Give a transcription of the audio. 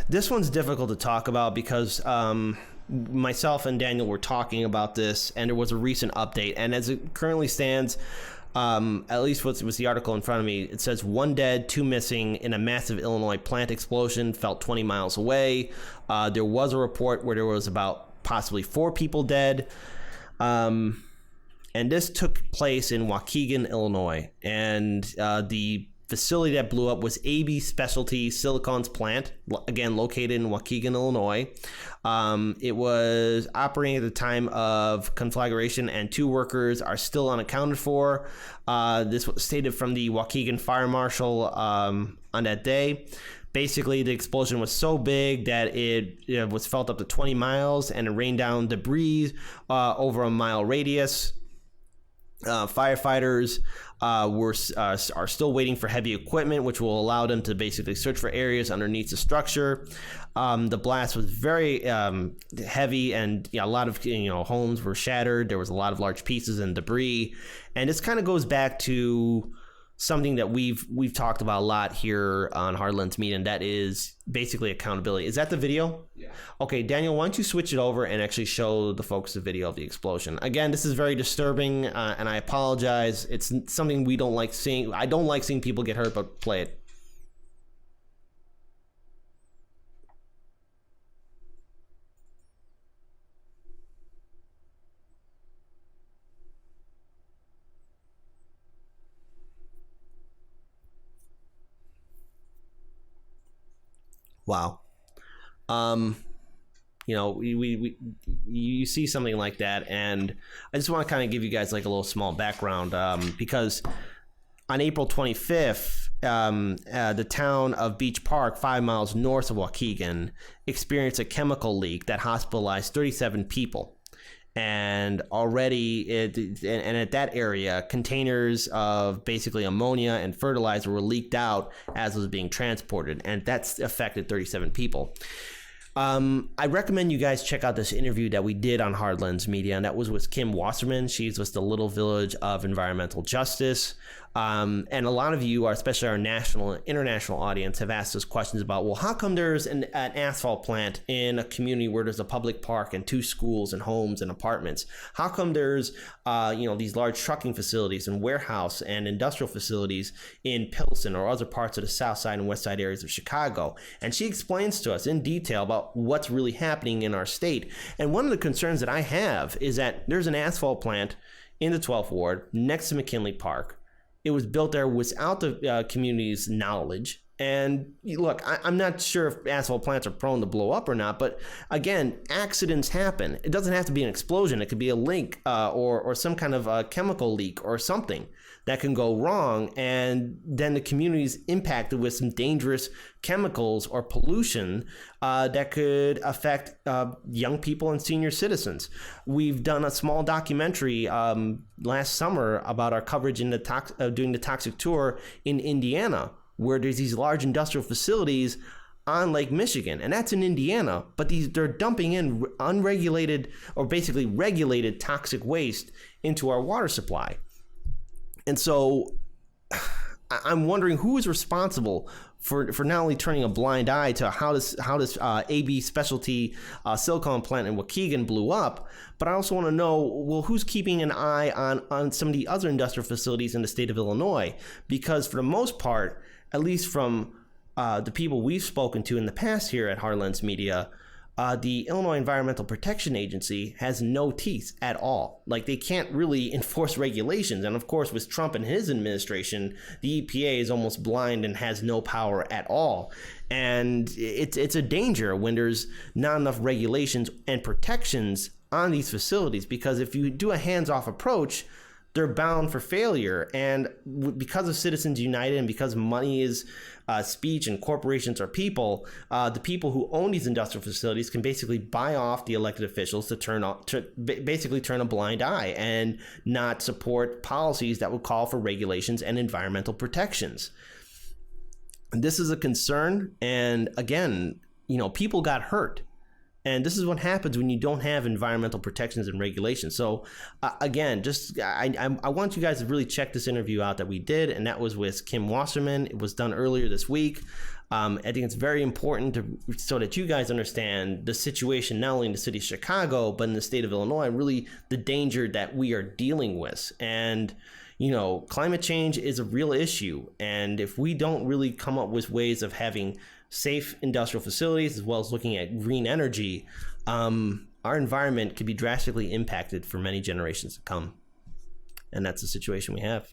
This one's difficult to talk about because myself and Daniel were talking about this, and there was a recent update. And as it currently stands, at least was the article in front of me, it says 1 dead, 2 missing in a massive Illinois plant explosion felt 20 miles away. There was a report where there was about possibly 4 people dead. And this took place in Waukegan, Illinois. And the facility that blew up was AB Specialty Silicones plant, again located in Waukegan, Illinois. It was operating at the time of conflagration, and 2 workers are still unaccounted for. This was stated from the Waukegan Fire Marshal on that day. Basically, the explosion was so big that it was felt up to 20 miles, and it rained down debris over a mile radius. Firefighters are still waiting for heavy equipment, which will allow them to basically search for areas underneath the structure. The blast was very heavy, and a lot of homes were shattered. There was a lot of large pieces and debris, and this kind of goes back to something that we've talked about a lot here on Hardlands Media, and that is basically accountability. Is that the video? Yeah. Okay, Daniel, why don't you switch it over and actually show the folks the video of the explosion? Again, this is very disturbing, and I apologize. It's something we don't like seeing. I don't like seeing people get hurt, but play it. Wow. You see something like that, and I just want to kind of give you guys like a little small background, because on April 25th, the town of Beach Park, 5 miles north of Waukegan, experienced a chemical leak that hospitalized 37 people. And already, at that area, containers of basically ammonia and fertilizer were leaked out as it was being transported, and that's affected 37 people. I recommend you guys check out this interview that we did on Hardlands Media, and that was with Kim Wasserman. She's with the Little Village of Environmental Justice. And a lot of you, especially our national and international audience, have asked us questions about, well, how come there's an asphalt plant in a community where there's a public park and 2 schools and homes and apartments? How come there's, these large trucking facilities and warehouse and industrial facilities in Pilsen or other parts of the south side and west side areas of Chicago? And she explains to us in detail about what's really happening in our state. And one of the concerns that I have is that there's an asphalt plant in the 12th Ward next to McKinley Park. It was built there without the community's knowledge. And look, I'm not sure if asphalt plants are prone to blow up or not, but again, accidents happen. It doesn't have to be an explosion. It could be a leak or some kind of chemical leak or something that can go wrong, and then the community is impacted with some dangerous chemicals or pollution that could affect young people and senior citizens. We've done a small documentary last summer about our coverage in doing the toxic tour in Indiana, where there's these large industrial facilities on Lake Michigan, and that's in Indiana, but they're dumping in unregulated or basically regulated toxic waste into our water supply. And so I'm wondering who is responsible for not only turning a blind eye to how this AB Specialty silicone plant in Waukegan blew up, but I also want to know, well, who's keeping an eye on some of the other industrial facilities in the state of Illinois? Because for the most part, at least from the people we've spoken to in the past here at Hardlands Media, the Illinois Environmental Protection Agency has no teeth at all. Like, they can't really enforce regulations. And of course, with Trump and his administration, the EPA is almost blind and has no power at all. And it's a danger when there's not enough regulations and protections on these facilities, because if you do a hands-off approach, they're bound for failure. And because of Citizens United and because money is speech and corporations are people, the people who own these industrial facilities can basically buy off the elected officials to basically turn a blind eye and not support policies that would call for regulations and environmental protections. This is a concern. And again, people got hurt. And this is what happens when you don't have environmental protections and regulations. So again, just I want you guys to really check this interview out that we did, and that was with Kim Wasserman. It was done earlier this week. I think it's very important so that you guys understand the situation, not only in the city of Chicago, but in the state of Illinois, and really the danger that we are dealing with. And, you know, climate change is a real issue. And if we don't really come up with ways of having safe industrial facilities, as well as looking at green energy, our environment could be drastically impacted for many generations to come. And that's the situation we have.